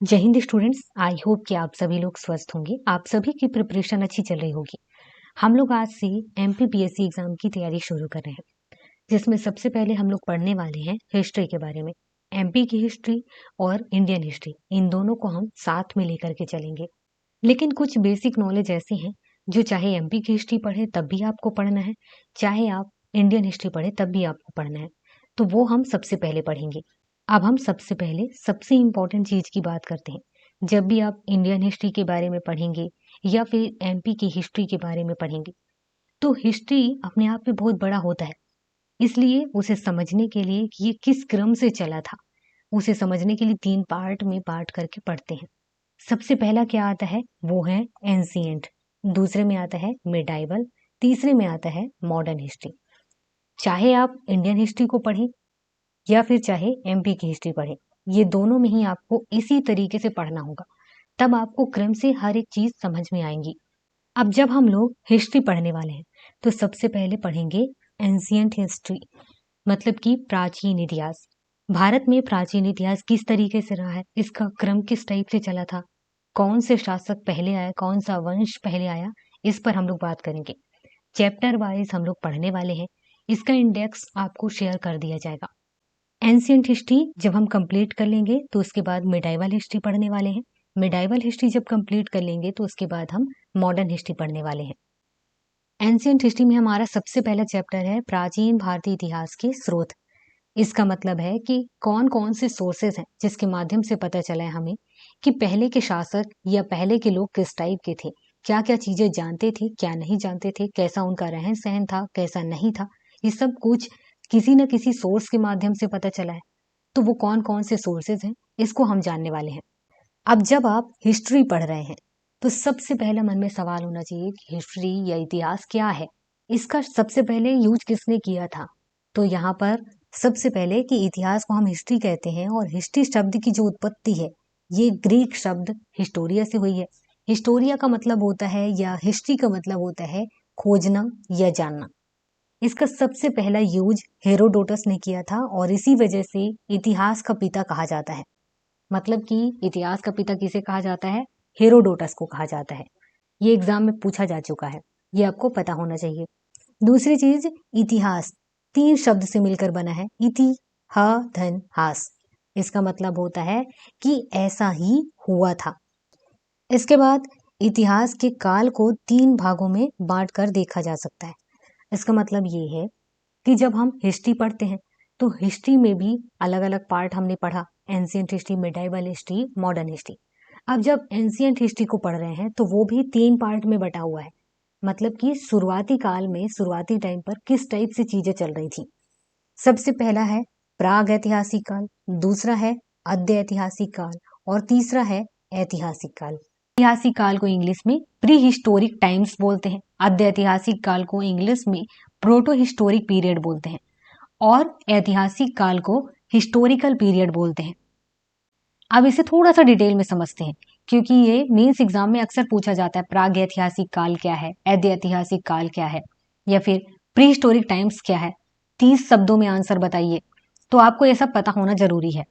जय Hind students. I hope कि आप सभी लोग स्वस्थ होंगे। आप सभी की प्रिपरेशन अच्छी चल रही होगी। हम लोग आज से एमपीपीएससी एग्जाम की तैयारी शुरू कर रहे हैं, जिसमें सबसे पहले हम लोग पढ़ने वाले हैं हिस्ट्री के बारे में। एमपी की हिस्ट्री और इंडियन हिस्ट्री, इन दोनों को हम साथ में लेकर के चलेंगे। लेकिन कुछ बेसिक नॉलेज ऐसे हैं जो चाहे एमपी की हिस्ट्री पढ़े तब भी आपको पढ़ना है, चाहे आप इंडियन हिस्ट्री पढ़े तब भी आपको पढ़ना है। तो वो हम सबसे पहले पढ़ेंगे। अब हम सबसे पहले सबसे इम्पोर्टेंट चीज की बात करते हैं। जब भी आप इंडियन हिस्ट्री के बारे में पढ़ेंगे या फिर एमपी की हिस्ट्री के बारे में पढ़ेंगे, तो हिस्ट्री अपने आप में बहुत बड़ा होता है। इसलिए उसे समझने के लिए कि ये किस क्रम से चला था, उसे समझने के लिए 3 पार्ट में बांट करके पढ़ते हैं। सबसे पहला क्या आता है, वो है एंशिएंट। दूसरे में आता है मिडाइवल। तीसरे में आता है मॉडर्न हिस्ट्री। चाहे आप इंडियन हिस्ट्री को पढ़ें या फिर चाहे एमपी की हिस्ट्री पढ़ें, ये दोनों में ही आपको इसी तरीके से पढ़ना होगा। तब आपको क्रम से हर एक चीज समझ में आएंगी। अब जब हम लोग हिस्ट्री पढ़ने वाले हैं तो सबसे पहले पढ़ेंगे एंशिएंट हिस्ट्री, मतलब कि प्राचीन इतिहास। भारत में प्राचीन इतिहास किस तरीके से रहा है, इसका क्रम किस टाइप से चला था, कौन से शासक पहले आए, कौन सा वंश पहले आया, इस पर हम लोग बात करेंगे। चैप्टर वाइज हम लोग पढ़ने वाले हैं। इसका इंडेक्स आपको शेयर कर दिया जाएगा। एंशिएंट हिस्ट्री जब हम कंप्लीट कर लेंगे तो उसके बाद मिडाइवल हिस्ट्री पढ़ने वाले हैं। मिडाइवल हिस्ट्री जब कंप्लीट कर लेंगे तो उसके बाद हम मॉडर्न हिस्ट्री पढ़ने वाले हैं। एंशिएंट हिस्ट्री में हमारा सबसे पहला चैप्टर है प्राचीन भारतीय इतिहास के स्रोत। इसका मतलब है कि कौन कौन से सोर्सेज हैं जिसके माध्यम से पता चला है हमें कि पहले के शासक या पहले के लोग किस टाइप के थे, क्या क्या चीजें जानते थे, क्या नहीं जानते थे, कैसा उनका रहन सहन था, कैसा नहीं था। ये सब कुछ किसी न किसी सोर्स के माध्यम से पता चला है। तो वो कौन कौन से सोर्सेज हैं, इसको हम जानने वाले हैं। अब जब आप हिस्ट्री पढ़ रहे हैं तो सबसे पहला मन में सवाल होना चाहिए कि हिस्ट्री या इतिहास क्या है, इसका सबसे पहले यूज किसने किया था। तो यहाँ पर सबसे पहले कि इतिहास को हम हिस्ट्री कहते हैं, और हिस्ट्री शब्द की जो उत्पत्ति है ये ग्रीक शब्द हिस्टोरिया से हुई है। हिस्टोरिया का मतलब होता है, या हिस्ट्री का मतलब होता है खोजना या जानना। इसका सबसे पहला यूज हेरोडोटस ने किया था, और इसी वजह से इतिहास का पिता कहा जाता है। मतलब कि इतिहास का पिता किसे कहा जाता है, हेरोडोटस को कहा जाता है। ये एग्जाम में पूछा जा चुका है, ये आपको पता होना चाहिए। दूसरी चीज, इतिहास 3 शब्द से मिलकर बना है, इति ह धन हास। इसका मतलब होता है कि ऐसा ही हुआ था। इसके बाद इतिहास के काल को 3 भागों में बांट कर देखा जा सकता है। इसका मतलब ये है कि जब हम हिस्ट्री पढ़ते हैं तो हिस्ट्री में भी अलग अलग पार्ट हमने पढ़ा, ancient history, medieval history, modern history. अब जब एंशिएंट हिस्ट्री को पढ़ रहे हैं तो वो भी 3 पार्ट में बटा हुआ है। मतलब कि शुरुआती काल में, शुरुआती टाइम पर किस टाइप से चीजें चल रही थी। सबसे पहला है प्राग ऐतिहासिक काल, दूसरा है अद्य ऐतिहासिक काल, और तीसरा है ऐतिहासिक काल। ऐतिहासिक काल को इंग्लिश में प्री हिस्टोरिक टाइम्स बोलते हैं, अद्य ऐतिहासिक काल को इंग्लिश में प्रोटो हिस्टोरिक पीरियड बोलते हैं, और ऐतिहासिक काल को हिस्टोरिकल पीरियड बोलते हैं। अब इसे थोड़ा सा डिटेल में समझते हैं, क्योंकि ये मेंस एग्जाम में अक्सर पूछा जाता है, प्राग ऐतिहासिक काल क्या है, ऐतिहासिक ऐतिहासिक काल क्या है, या फिर प्री हिस्टोरिक टाइम्स क्या है। 30 शब्दों में आंसर बताइए। तो आपको ये सब पता होना जरूरी है।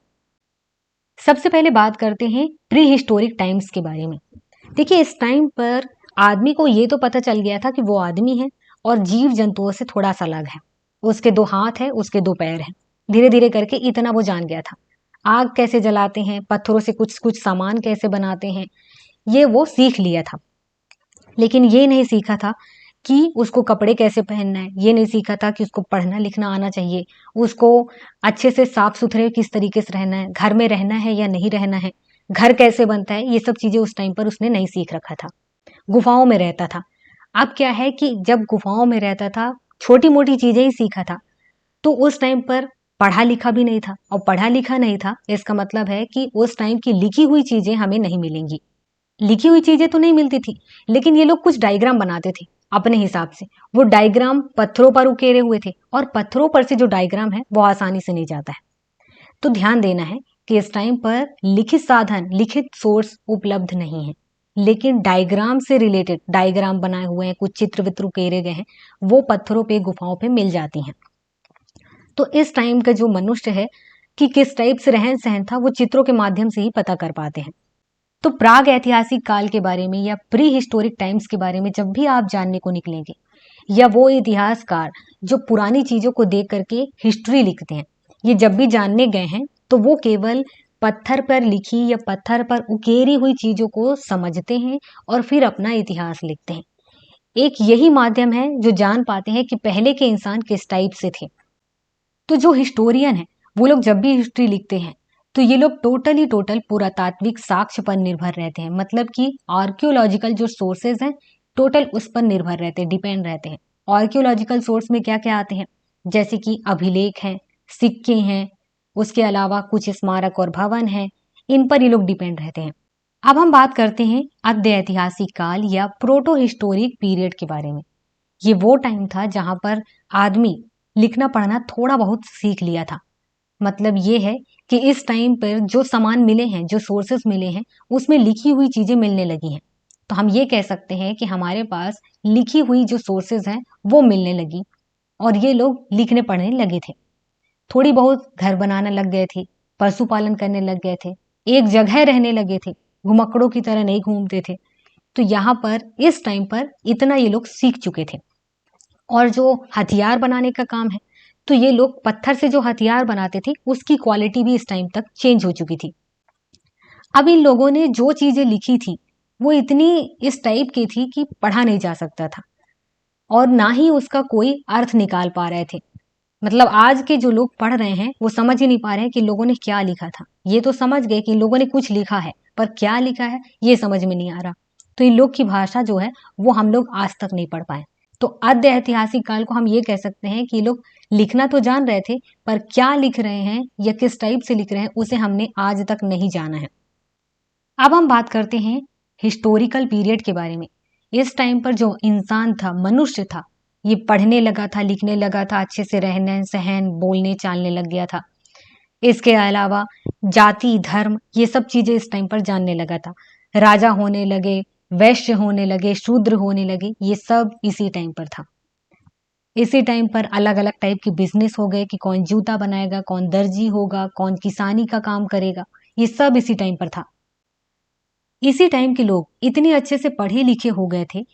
सबसे पहले बात करते हैं प्री हिस्टोरिक टाइम्स के बारे में। देखिए, इस टाइम पर आदमी को ये तो पता चल गया था कि वो आदमी है और जीव जंतुओं से थोड़ा सा अलग है। उसके 2 हाथ है, उसके 2 पैर हैं। धीरे धीरे करके इतना वो जान गया था। आग कैसे जलाते हैं, पत्थरों से कुछ कुछ सामान कैसे बनाते हैं, ये वो सीख लिया था। लेकिन ये नहीं सीखा था कि उसको कपड़े कैसे पहनना है, ये नहीं सीखा था कि उसको पढ़ना लिखना आना चाहिए, उसको अच्छे से साफ सुथरे किस तरीके से रहना है, घर में रहना है या नहीं रहना है, घर कैसे बनता है, ये सब चीजें उस टाइम पर उसने नहीं सीख रखा था। गुफाओं में रहता था। अब क्या है कि जब गुफाओं में रहता था, छोटी मोटी चीजें ही सीखा था। तो उस टाइम पर पढ़ा लिखा भी नहीं था, और पढ़ा लिखा नहीं था इसका मतलब है कि उस टाइम की लिखी हुई चीजें हमें नहीं मिलेंगी। लिखी हुई चीजें तो नहीं मिलती थी, लेकिन ये लोग कुछ डायग्राम बनाते थे अपने हिसाब से। वो डायग्राम पत्थरों पर उकेरे हुए थे, और पत्थरों पर से जो डायग्राम है वो आसानी से नहीं जाता है। तो ध्यान देना है कि इस टाइम पर लिखित साधन, लिखित सोर्स उपलब्ध नहीं है, लेकिन डायग्राम से रिलेटेड डायग्राम बनाए हुए हैं, कुछ चित्र वित्र उकेरे गए हैं, वो पत्थरों पे, गुफाओं पे मिल जाती हैं। तो इस टाइम का जो मनुष्य है, कि किस टाइप से रहन सहन था वो चित्रों के माध्यम से ही पता कर पाते हैं। तो प्राग ऐतिहासिक काल के बारे में या प्री हिस्टोरिक टाइम्स के बारे में जब भी आप जानने को निकलेंगे, या वो इतिहासकार जो पुरानी चीजों को देख करके हिस्ट्री लिखते हैं, ये जब भी जानने गए हैं तो वो केवल पत्थर पर लिखी या पत्थर पर उकेरी हुई चीजों को समझते हैं और फिर अपना इतिहास लिखते हैं। एक यही माध्यम है जो जान पाते हैं कि पहले के इंसान किस टाइप से थे। तो जो हिस्टोरियन है वो लोग जब भी हिस्ट्री लिखते हैं तो ये लोग टोटल पुरातात्विक साक्ष्य पर निर्भर रहते हैं, मतलब कि आर्कियोलॉजिकल जो सोर्सेज हैं टोटल उस पर निर्भर रहते हैं, डिपेंड रहते हैं। आर्कियोलॉजिकल सोर्स में क्या क्या आते हैं, जैसे कि अभिलेख हैं, सिक्के हैं, उसके अलावा कुछ स्मारक और भवन हैं, इन पर ये लोग डिपेंड रहते हैं। अब हम बात करते हैं आद्य ऐतिहासिक काल या प्रोटो हिस्टोरिक पीरियड के बारे में। ये वो टाइम था जहां पर आदमी लिखना पढ़ना थोड़ा बहुत सीख लिया था। मतलब ये है कि इस टाइम पर जो सामान मिले हैं, जो सोर्सेस मिले हैं, उसमें लिखी हुई चीजें मिलने लगी हैं। तो हम ये कह सकते हैं कि हमारे पास लिखी हुई जो सोर्सेज हैं वो मिलने लगी और ये लोग लिखने पढ़ने लगे थे। थोड़ी बहुत घर बनाना लग गए थे, पशुपालन करने लग गए थे, एक जगह रहने लगे थे, घुमक्कड़ों की तरह नहीं घूमते थे। तो यहाँ पर इस टाइम पर इतना ये लोग सीख चुके थे। और जो हथियार बनाने का काम है, तो ये लोग पत्थर से जो हथियार बनाते थे उसकी क्वालिटी भी इस टाइम तक चेंज हो चुकी थी। अब इन लोगों ने जो चीजें लिखी थी वो इतनी इस टाइप की थी कि पढ़ा नहीं जा सकता था और ना ही उसका कोई अर्थ निकाल पा रहे थे। मतलब आज के जो लोग पढ़ रहे हैं वो समझ ही नहीं पा रहे हैं कि लोगों ने क्या लिखा था। ये तो समझ गए कि इन लोगों ने कुछ लिखा है, पर क्या लिखा है ये समझ में नहीं आ रहा। तो इन लोग की भाषा जो है वो हम लोग आज तक नहीं पढ़ पाए। तो आद्य ऐतिहासिक काल को हम ये कह सकते हैं कि ये लोग लिखना तो जान रहे थे, पर क्या लिख रहे हैं या किस टाइप से लिख रहे हैं उसे हमने आज तक नहीं जाना है। अब हम बात करते हैं हिस्टोरिकल पीरियड के बारे में। इस टाइम पर जो इंसान था, मनुष्य था, ये पढ़ने लगा था, लिखने लगा था, अच्छे से रहने सहन बोलने चालने लग गया था। इसके अलावा जाति धर्म ये सब चीजें इस टाइम पर जानने लगा था। राजा होने लगे, वैश्य होने लगे, शूद्र होने लगे, ये सब इसी टाइम पर था। इसी टाइम पर अलग अलग टाइप के बिजनेस हो गए कि कौन जूता बनाएगा, कौन दर्जी होगा, कौन किसानी का काम करेगा, ये सब इसी टाइम पर था। इसी टाइम के लोग इतने अच्छे से पढ़े लिखे हो गए थे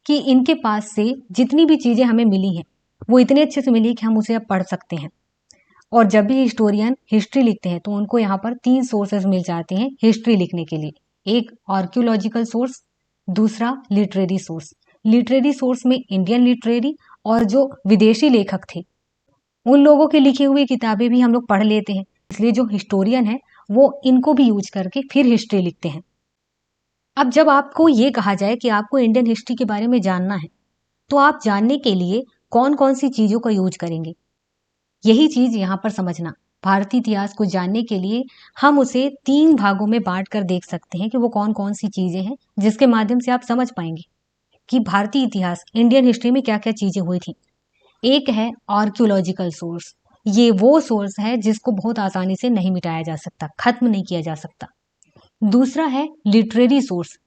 कि इनके पास से जितनी भी चीजें हमें मिली हैं वो इतने अच्छे से मिली कि हम उसे अब पढ़ सकते हैं। और जब भी हिस्टोरियन हिस्ट्री लिखते हैं तो उनको यहाँ पर 3 सोर्सेज मिल जाते हैं हिस्ट्री लिखने के लिए। एक आर्कियोलॉजिकल सोर्स, दूसरा लिटरेरी सोर्स। लिटरेरी सोर्स में इंडियन लिटरेरी और जो विदेशी लेखक थे उन लोगों की लिखी हुई किताबें भी हम लोग पढ़ लेते हैं। इसलिए जो हिस्टोरियन है वो इनको भी यूज करके फिर हिस्ट्री लिखते हैं। अब जब आपको ये कहा जाए कि आपको इंडियन हिस्ट्री के बारे में जानना है तो आप जानने के लिए कौन कौन सी चीजों का यूज करेंगे, यही चीज यहाँ पर समझना। भारतीय इतिहास को जानने के लिए हम उसे 3 भागों में बांट कर देख सकते हैं कि वो कौन कौन सी चीजें हैं जिसके माध्यम से आप समझ पाएंगे कि भारतीय इतिहास, इंडियन हिस्ट्री में क्या क्या चीजें हुई थी। एक है आर्कियोलॉजिकल सोर्स। ये वो सोर्स है जिसको बहुत आसानी से नहीं मिटाया जा सकता, खत्म नहीं किया जा सकता। दूसरा है literary source.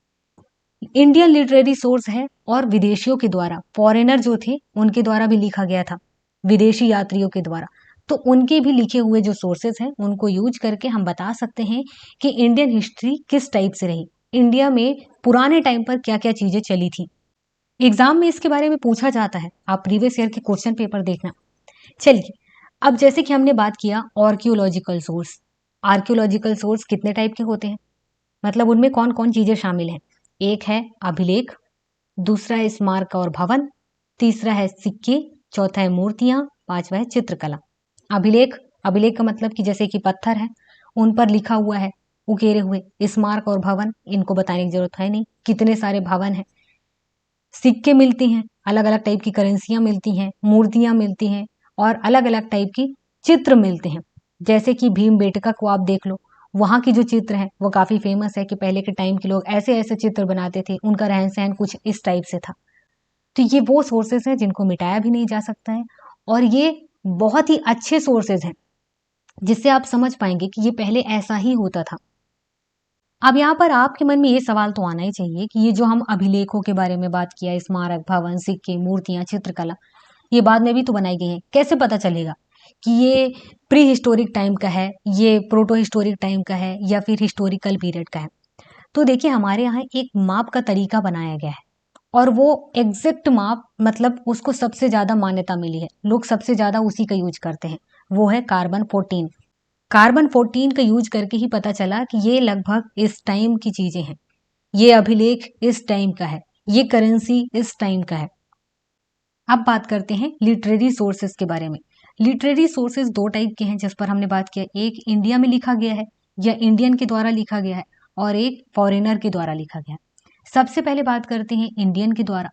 Indian literary source है और विदेशियों के द्वारा, फॉरेनर जो थे उनके द्वारा भी लिखा गया था, विदेशी यात्रियों के द्वारा। तो उनके भी लिखे हुए जो सोर्सेज हैं उनको यूज करके हम बता सकते हैं कि इंडियन हिस्ट्री किस टाइप से रही, इंडिया में पुराने टाइम पर क्या क्या चीजें चली थी। एग्जाम में इसके बारे में पूछा जाता है, आप प्रीवियस ईयर के क्वेश्चन पेपर देखना। चलिए, अब जैसे कि हमने बात किया आर्कियोलॉजिकल सोर्स। आर्कियोलॉजिकल सोर्स कितने टाइप के होते हैं, मतलब उनमें कौन कौन चीजें शामिल हैं। एक है अभिलेख, दूसरा है स्मारक और भवन, तीसरा है सिक्के, चौथा है मूर्तियां, पांचवा है चित्रकला। अभिलेख, अभिलेख का मतलब कि जैसे कि पत्थर है उन पर लिखा हुआ है उकेरे हुए। स्मारक और भवन इनको बताने की जरूरत है नहीं, कितने सारे भवन हैं। सिक्के मिलती हैं, अलग अलग टाइप की करेंसियां मिलती हैं, मूर्तियां मिलती हैं और अलग अलग टाइप की चित्र मिलते हैं। जैसे कि भीमबेटका को आप देख लो, वहां की जो चित्र है वो काफी फेमस है कि पहले के टाइम के लोग ऐसे ऐसे चित्र बनाते थे, उनका रहन सहन कुछ इस टाइप से था। तो ये वो सोर्सेज हैं जिनको मिटाया भी नहीं जा सकता है और ये बहुत ही अच्छे सोर्सेज हैं जिससे आप समझ पाएंगे कि ये पहले ऐसा ही होता था। अब यहाँ पर आपके मन में ये सवाल तो आना ही चाहिए कि ये जो हम अभिलेखों के बारे में बात किया, स्मारक, भवन, सिक्के, मूर्तियां, चित्रकला, ये बाद में भी तो बनाई गई हैं, कैसे पता चलेगा कि ये प्री हिस्टोरिक टाइम का है, ये प्रोटो हिस्टोरिक टाइम का है या फिर हिस्टोरिकल पीरियड का है। तो देखिए हमारे यहाँ एक माप का तरीका बनाया गया है और वो एग्जैक्ट माप मतलब उसको सबसे ज़्यादा मान्यता मिली है, लोग सबसे ज़्यादा उसी का यूज करते हैं, वो है कार्बन 14। कार्बन 14 का यूज करके ही पता चला कि ये लगभग इस टाइम की चीजें हैं, ये अभिलेख इस टाइम का है, ये करेंसी इस टाइम का है। अब बात करते हैं लिटरेरी सोर्सेस के बारे में। लिटरेरी सोर्सेस दो टाइप के हैं जिस पर हमने बात किया, एक इंडिया में लिखा गया है या इंडियन के द्वारा लिखा गया है और एक फॉरेनर के द्वारा लिखा गया है। सबसे पहले बात करते हैं इंडियन के द्वारा।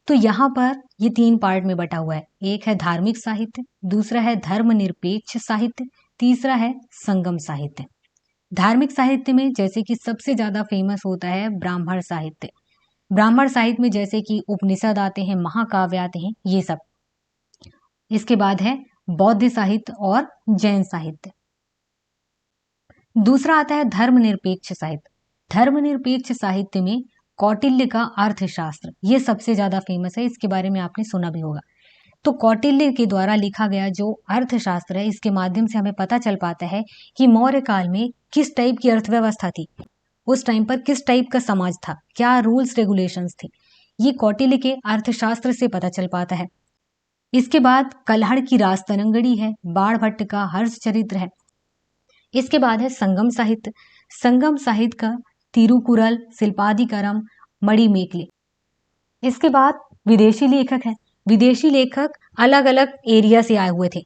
तो यहाँ पर ये तीन पार्ट में बटा हुआ है, एक है धार्मिक साहित्य, दूसरा है धर्मनिरपेक्ष साहित्य, तीसरा है संगम साहित्य। धार्मिक साहित्य में जैसे कि सबसे ज्यादा फेमस होता है ब्राह्मण साहित्य। ब्राह्मण साहित्य में जैसे कि उपनिषद आते हैं, महाकाव्य आते हैं, ये सब। इसके बाद है बौद्ध साहित्य और जैन साहित्य। दूसरा आता है धर्मनिरपेक्ष साहित्य। धर्मनिरपेक्ष साहित्य में कौटिल्य का अर्थशास्त्र ये सबसे ज्यादा फेमस है, इसके बारे में आपने सुना भी होगा। तो कौटिल्य के द्वारा लिखा गया जो अर्थशास्त्र है, इसके माध्यम से हमें पता चल पाता है कि मौर्य काल में किस टाइप की अर्थव्यवस्था थी, उस टाइम पर किस टाइप का समाज था, क्या रूल्स रेगुलेशंस थे, ये कौटिल्य के अर्थशास्त्र से पता चल पाता है। इसके बाद कल्हड़ की राजतरंगड़ी है, बाण भट्ट का हर्ष चरित्र है। इसके बाद है संगम साहित्य। संगम साहित्य का तिरुकुरल, शिल्पादिकरम, मणिमेखले। इसके बाद विदेशी लेखक है। विदेशी लेखक अलग अलग एरिया से आए हुए थे,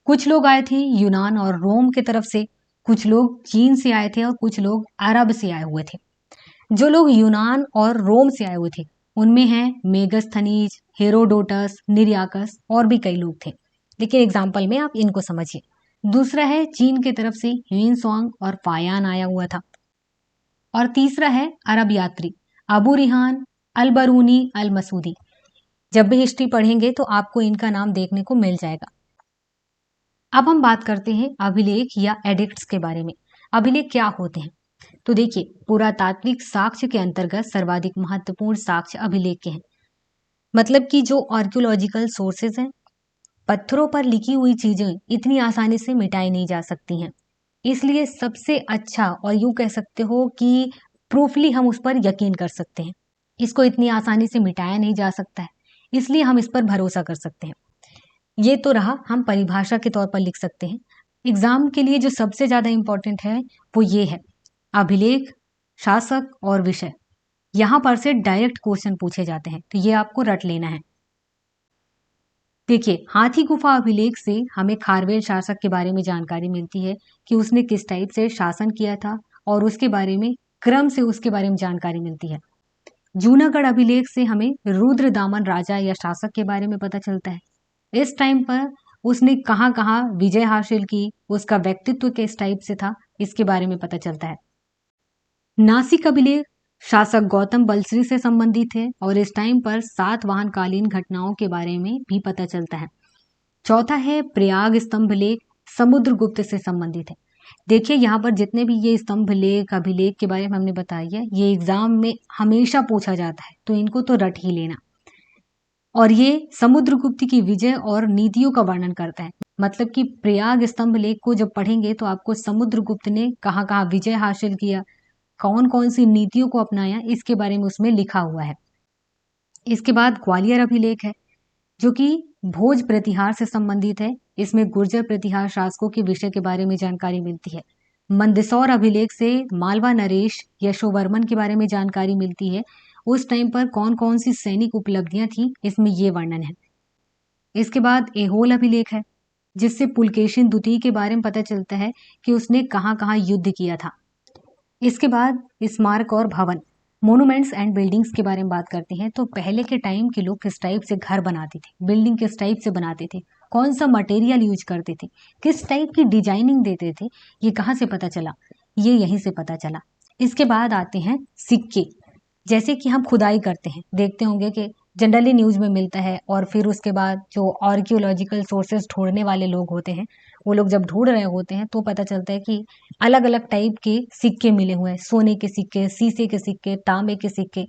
कुछ लोग आए थे यूनान और रोम की तरफ से, कुछ लोग चीन से आए थे और कुछ लोग अरब से आए हुए थे। जो लोग यूनान और रोम से आए हुए थे उनमें हैं मेगस्थनीज, हेरोडोटस, निर्याकस और भी कई लोग थे, लेकिन एग्जाम्पल में आप इनको समझिए। दूसरा है चीन की तरफ से ह्यूइनसांग और फायान आया हुआ था। और तीसरा है अरब यात्री अबू रिहान, अल बरूनी, अल मसूदी। जब भी हिस्ट्री पढ़ेंगे तो आपको इनका नाम देखने को मिल जाएगा। अब हम बात करते हैं अभिलेख या एडिक्ट्स के बारे में। अभिलेख क्या होते हैं? तो देखिए, पुरातात्विक साक्ष्य के अंतर्गत सर्वाधिक महत्वपूर्ण साक्ष्य अभिलेख के हैं। मतलब कि जो आर्कियोलॉजिकल सोर्सेज हैं, पत्थरों पर लिखी हुई चीजें इतनी आसानी से मिटाई नहीं जा सकती हैं, इसलिए सबसे अच्छा और यूं कह सकते हो कि प्रूफली हम उस पर यकीन कर सकते हैं। इसको इतनी आसानी से मिटाया नहीं जा सकता है, इसलिए हम इस पर भरोसा कर सकते हैं। ये तो रहा, हम परिभाषा के तौर पर लिख सकते हैं। एग्जाम के लिए जो सबसे ज्यादा इंपॉर्टेंट है वो ये है अभिलेख, शासक और विषय। यहां पर से डायरेक्ट क्वेश्चन पूछे जाते हैं, तो ये आपको रट लेना है। देखिए, हाथी गुफा अभिलेख से हमें खारवेल शासक के बारे में जानकारी मिलती है कि उसने किस टाइप से शासन किया था और उसके बारे में क्रम से उसके बारे में जानकारी मिलती है। जूनागढ़ अभिलेख से हमें रुद्र दामन राजा या शासक के बारे में पता चलता है। इस टाइम पर उसने कहाँ कहाँ विजय हासिल की, उसका व्यक्तित्व किस टाइप से था, इसके बारे में पता चलता है। नासिक अभिलेख शासक गौतम बलश्री से संबंधित है और इस टाइम पर सातवाहनकालीन घटनाओं के बारे में भी पता चलता है। चौथा है प्रयाग स्तंभ लेख, समुद्रगुप्त से संबंधित है। देखिए, यहाँ पर जितने भी ये स्तंभ लेख अभिलेख के बारे में हमने बताई है, ये एग्जाम में हमेशा पूछा जाता है, तो इनको तो रट ही लेना। और ये समुद्रगुप्त की विजय और नीतियों का वर्णन करता है। मतलब कि प्रयाग स्तंभ लेख को जब पढ़ेंगे तो आपको समुद्रगुप्त ने कहाँ कहाँ विजय हासिल किया, कौन कौन सी नीतियों को अपनाया, इसके बारे में उसमें लिखा हुआ है। इसके बाद ग्वालियर अभिलेख है जो कि भोज प्रतिहार से संबंधित है। इसमें गुर्जर प्रतिहार शासकों के विषय के बारे में जानकारी मिलती है। मंदसौर अभिलेख से मालवा नरेश यशोवर्मन के बारे में जानकारी मिलती है। उस टाइम पर कौन कौन सी सैनिक उपलब्धियां थी, इसमें ये वर्णन है। इसके बाद एहोल अभिलेख है जिससे पुलकेशिन द्वितीय के बारे में पता चलता है कि उसने कहाँ कहाँ युद्ध किया था। इसके बाद स्मारक और भवन, मोनूमेंट्स एंड बिल्डिंग्स के बारे में बात करते हैं। तो पहले के टाइम के लोग किस टाइप से घर बनाते थे, बिल्डिंग किस टाइप से बनाते थे, कौन सा मटेरियल यूज करते थे, किस टाइप की डिजाइनिंग देते थे, ये कहाँ से पता चला? ये यहीं से पता चला। इसके बाद आते हैं सिक्के। जैसे कि हम खुदाई करते हैं, देखते होंगे कि जनरली न्यूज में मिलता है, और फिर उसके बाद जो आर्कियोलॉजिकल सोर्सेज ढूंढने वाले लोग होते हैं, वो लोग जब ढूंढ रहे होते हैं तो पता चलता है कि अलग अलग टाइप के सिक्के मिले हुए हैं, सोने के सिक्के, शीशे के सिक्के, तांबे के सिक्के।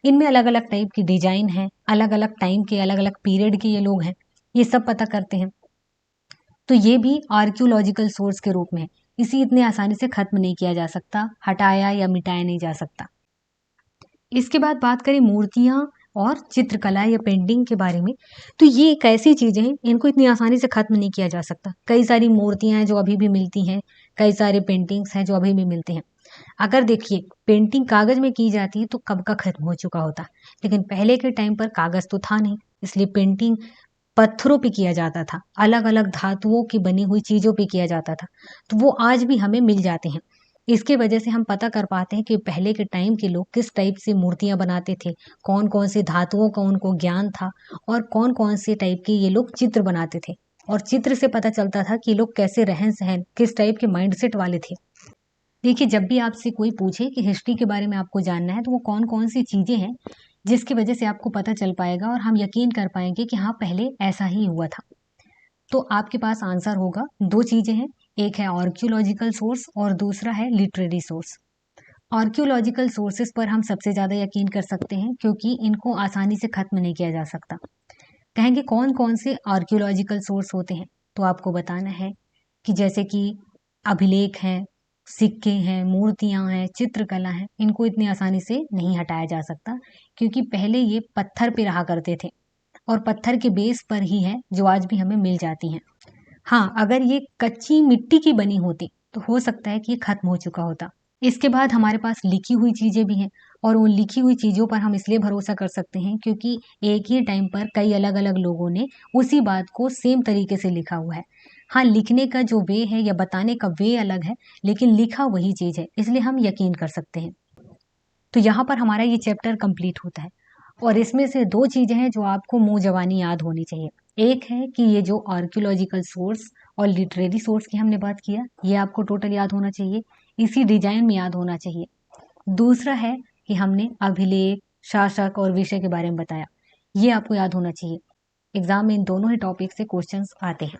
इनमें अलग अलग टाइप की डिजाइन है, अलग अलग टाइम के, अलग अलग पीरियड के ये लोग हैं, ये सब पता करते हैं। तो ये भी आर्कियोलॉजिकल सोर्स के रूप में है। इसे इतने आसानी से खत्म नहीं किया जा सकता, हटाया या मिटाया नहीं जा सकता। इसके बाद बात करें मूर्तियां और चित्रकला या पेंटिंग के बारे में, तो ये एक ऐसी चीजें हैं, इनको इतनी आसानी से खत्म नहीं किया जा सकता। कई सारी मूर्तियां हैं जो अभी भी मिलती हैं, कई सारे पेंटिंग्स हैं जो अभी भी मिलते हैं। अगर देखिए पेंटिंग कागज में की जाती है तो कब का खत्म हो चुका होता, लेकिन पहले के टाइम पर कागज तो था नहीं, इसलिए पेंटिंग पत्थरों पे किया जाता था, अलग अलग धातुओं की बनी हुई चीजों पे किया जाता था, तो वो आज भी हमें मिल जाते हैं। इसके वजह से हम पता कर पाते हैं कि पहले के टाइम के लोग किस टाइप से मूर्तियां बनाते थे, कौन कौन से धातुओं का उनको ज्ञान था, और कौन कौन से टाइप के ये लोग चित्र बनाते थे। और चित्र से पता चलता था कि लोग कैसे रहन सहन, किस टाइप के माइंडसेट वाले थे। देखिए जब भी आपसे कोई पूछे कि हिस्ट्री के बारे में आपको जानना है, तो वो कौन कौन सी चीजें हैं जिसकी वजह से आपको पता चल पाएगा और हम यकीन कर पाएंगे कि हाँ पहले ऐसा ही हुआ था। तो आपके पास आंसर होगा, दो चीजें हैं, एक है आर्कियोलॉजिकल सोर्स और दूसरा है लिटरेरी सोर्स। आर्कियोलॉजिकल सोर्सेस पर हम सबसे ज़्यादा यकीन कर सकते हैं क्योंकि इनको आसानी से खत्म नहीं किया जा सकता। कहेंगे कौन कौन से आर्कियोलॉजिकल सोर्स होते हैं, तो आपको बताना है कि जैसे कि अभिलेख हैं, सिक्के हैं, मूर्तियां हैं, चित्रकला है, इनको इतनी आसानी से नहीं हटाया जा सकता क्योंकि पहले ये पत्थर पे रहा करते थे और पत्थर के बेस पर ही है जो आज भी हमें मिल जाती हैं। हाँ, अगर ये कच्ची मिट्टी की बनी होती तो हो सकता है कि ये खत्म हो चुका होता। इसके बाद हमारे पास लिखी हुई चीजें भी हैं, और उन लिखी हुई चीजों पर हम इसलिए भरोसा कर सकते हैं क्योंकि एक ही टाइम पर कई अलग अलग लोगों ने उसी बात को सेम तरीके से लिखा हुआ है। हाँ, लिखने का जो वे है या बताने का वे अलग है, लेकिन लिखा वही चीज है, इसलिए हम यकीन कर सकते हैं। तो यहाँ पर हमारा ये चैप्टर कंप्लीट होता है, और इसमें से दो चीजें हैं जो आपको मुंह जबानी याद होनी चाहिए। एक है कि ये जो आर्कियोलॉजिकल सोर्स और लिटरेरी सोर्स की हमने बात किया, ये आपको टोटल याद होना चाहिए, इसी डिजाइन में याद होना चाहिए। दूसरा है कि हमने अभिलेख, शासक और विषय के बारे में बताया, ये आपको याद होना चाहिए। एग्जाम में इन दोनों ही टॉपिक से क्वेश्चंस आते हैं।